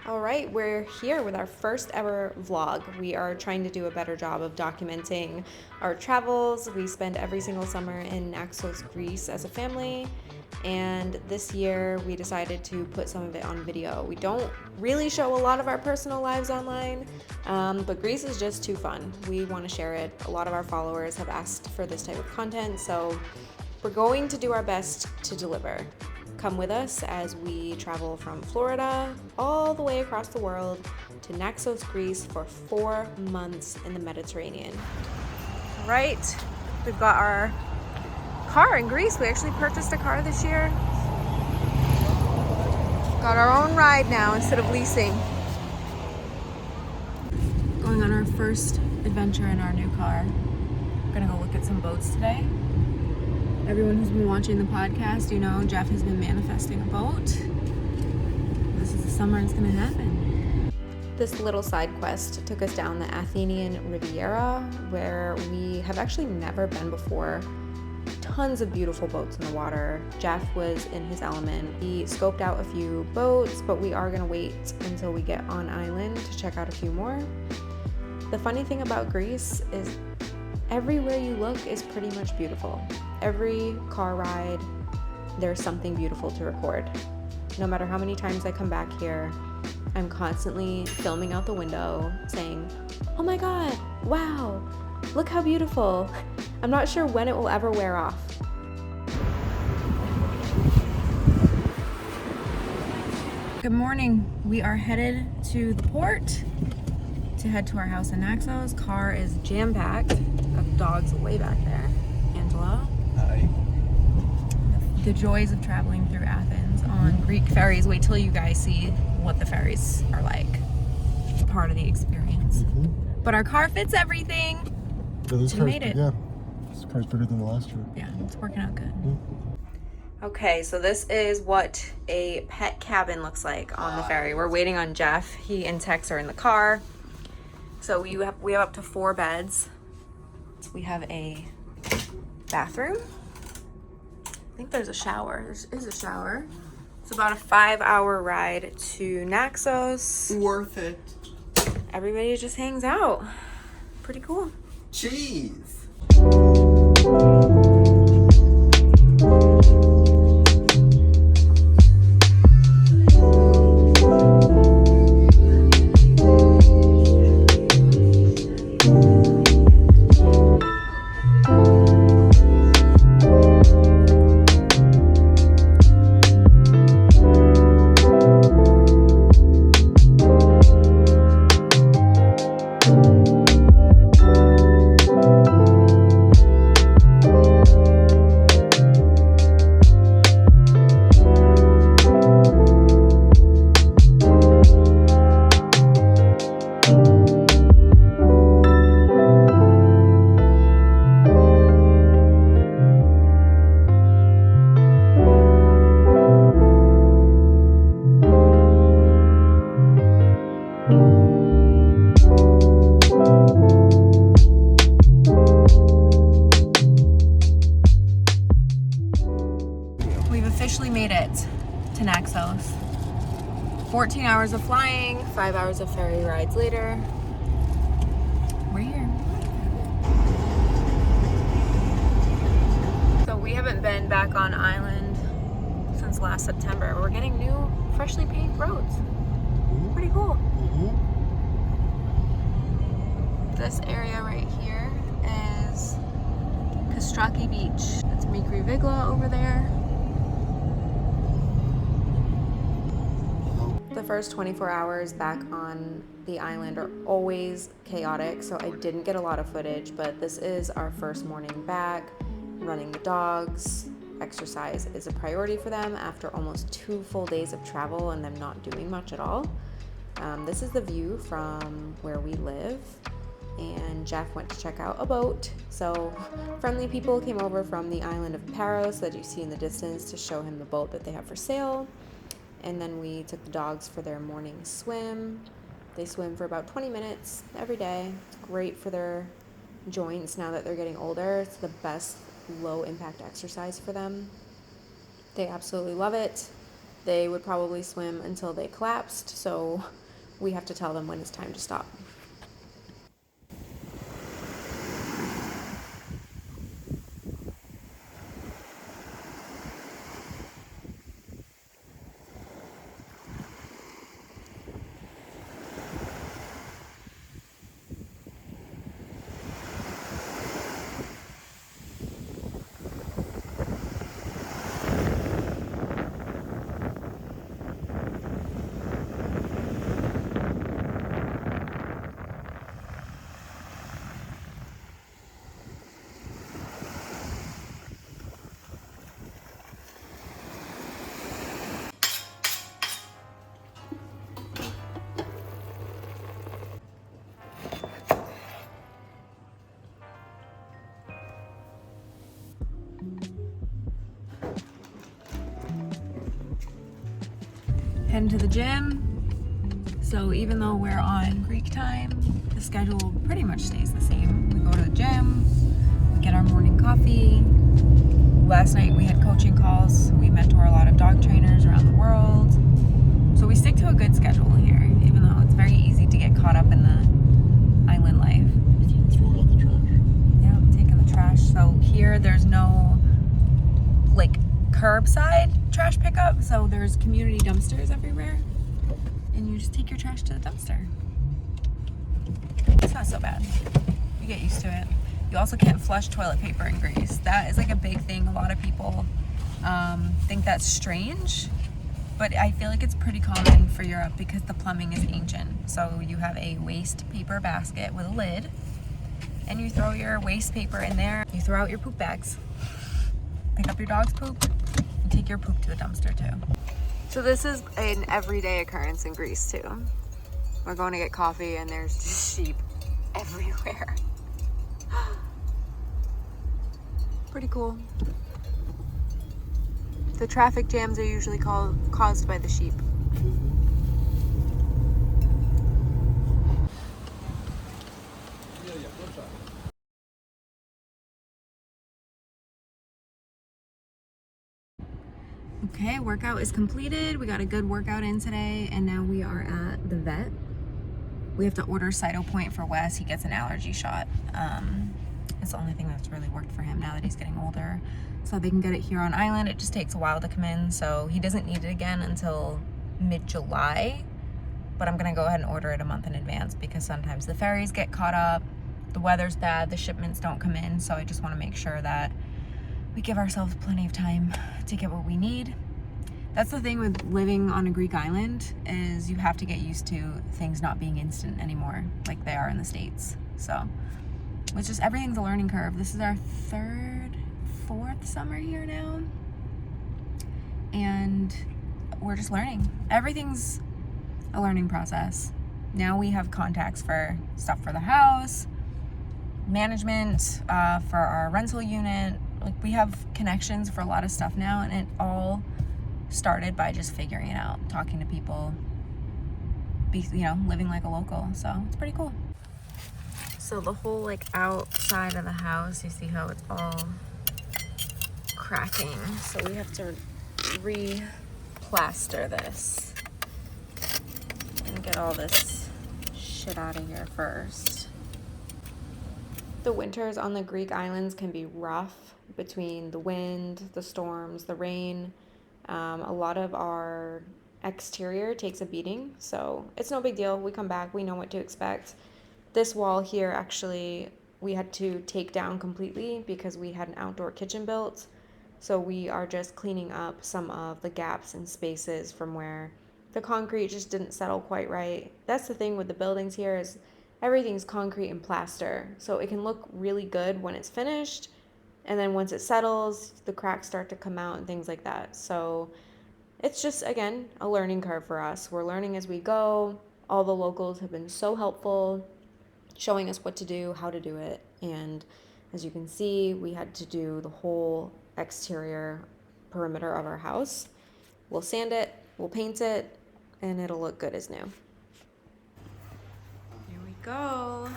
All right, we're here with our first ever vlog. We are trying to do a better job of documenting our travels. We spend every single summer in Naxos, Greece as a family, and this year we decided to put some of it on video. We don't really show a lot of our personal lives online, but Greece is just too fun. We want to share it. A lot of our followers have asked for this type of content, so we're going to do our best to deliver. Come with us as we travel from Florida all the way across the world to Naxos, Greece for 4 months in the Mediterranean. Right, we've got our car in Greece. We actually purchased a car this year. Got our own ride now instead of leasing. Going on our first adventure in our new car. We're gonna go look at some boats today. Everyone who's been watching the podcast, you know Jeff has been manifesting a boat. This is the summer it's gonna happen. This little side quest took us down the Athenian Riviera, where we have actually never been before. Tons of beautiful boats in the water. Jeff was in his element. He scoped out a few boats, but we are gonna wait until we get on island to check out a few more. The funny thing about Greece is everywhere you look is pretty much beautiful. Every car ride, there's something beautiful to record. No matter how many times I come back here, I'm constantly filming out the window saying, oh my God, wow, look how beautiful. I'm not sure when it will ever wear off. Good morning. We are headed to the port to head to our house in Naxos. Car is jam-packed. Got the dogs way back there. Angela. Hi. The joys of traveling through Athens on Greek ferries. Wait till you guys see what the ferries are like. It's part of the experience. But our car fits everything. Yeah, this We made it. Yeah, this car's bigger than the last trip. Yeah, it's working out good. Okay, so this is what a pet cabin looks like on the ferry. We're waiting on Jeff. He and Tex are in the car. So we have up to 4 beds. We have a bathroom. I think there's a shower. There is a shower. It's about a 5-hour ride to Naxos. Worth it. Everybody just hangs out. Pretty cool. Cheese. Made it to Naxos. 14 hours of flying, 5 hours of ferry rides later. We're here. So we haven't been back on island since last September. We're getting new, freshly paved roads. Pretty cool. This area right here is Kastraki Beach. That's Mikri Vigla over there. The first 24 hours back on the island are always chaotic, so I didn't get a lot of footage, but this is our first morning back, running the dogs. Exercise is a priority for them after almost 2 full days of travel and them not doing much at all. This is the view from where we live, and Jeff went to check out a boat. So friendly people came over from the island of Paros that you see in the distance to show him the boat that they have for sale. And then we took the dogs for their morning swim. They swim for about 20 minutes every day. It's great for their joints now that they're getting older. It's the best low impact exercise for them. They absolutely love it. they would probably swim until they collapsed, so we have to tell them when it's time to stop. Heading to the gym. So even though we're on Greek time, the schedule pretty much stays the same. We go to the gym, we get our morning coffee. Last night we had coaching calls. We mentor a lot of dog trainers around the world. So we stick to a good schedule here, even though it's very easy to get caught up in the island life. Throwing out the trash. Yeah, taking the trash. So here there's no like curbside trash pickup, so there's community dumpsters everywhere, and you just take your trash to the dumpster. It's not so bad. You get used to it. You also can't flush toilet paper in Greece. That is like a big thing. A lot of people think that's strange, but I feel like it's pretty common for Europe because the plumbing is ancient. So you have a waste paper basket with a lid, and you throw your waste paper in there. You throw out your poop bags. Pick up your dog's poop and take your poop to the dumpster too. So this is an everyday occurrence in Greece too. We're going to get coffee and there's just sheep everywhere. Pretty cool. The traffic jams are usually caused by the sheep. Okay, workout is completed. We got a good workout in today, and now we are at the vet. We have to order Cytopoint for Wes. He gets an allergy shot. It's the only thing that's really worked for him now that he's getting older. So they can get it here on island. It just takes a while to come in, so he doesn't need it again until mid-July. But I'm gonna go ahead and order it a month in advance because sometimes the ferries get caught up, the weather's bad, the shipments don't come in, so I just wanna make sure that we give ourselves plenty of time to get what we need. That's the thing with living on a Greek island, is you have to get used to things not being instant anymore like they are in the States. So it's just, everything's a learning curve. This is our fourth summer here now, and we're just learning. Everything's a learning process. Now we have contacts for stuff for the house, management, for our rental unit. Like, we have connections for a lot of stuff now, and it all started by just figuring it out, talking to people, living like a local. So it's pretty cool. So the whole like outside of the house, you see how it's all cracking. So we have to re-plaster this and get all this shit out of here first. The winters on the Greek islands can be rough between the wind, the storms, the rain. A lot of our exterior takes a beating, so it's no big deal. We come back, we know what to expect. This wall here, actually, we had to take down completely because we had an outdoor kitchen built. So we are just cleaning up some of the gaps and spaces from where the concrete just didn't settle quite right. That's the thing with the buildings here, is everything's concrete and plaster. So it can look really good when it's finished, and then once it settles, the cracks start to come out and things like that. So it's just, again, a learning curve for us. We're learning as we go. All the locals have been so helpful, showing us what to do, how to do it. And as you can see, we had to do the whole exterior perimeter of our house. We'll sand it, we'll paint it, and it'll look good as new. Here we go.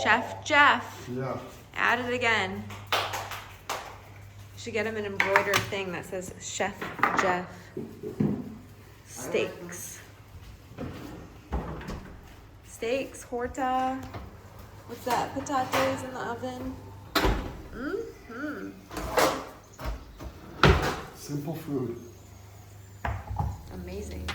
Chef Jeff. Yeah. At it again. Should get him an embroidered thing that says Chef Jeff Steaks. Steaks, horta. What's that? Potatoes in the oven. Mm-hmm. Simple food. Amazing.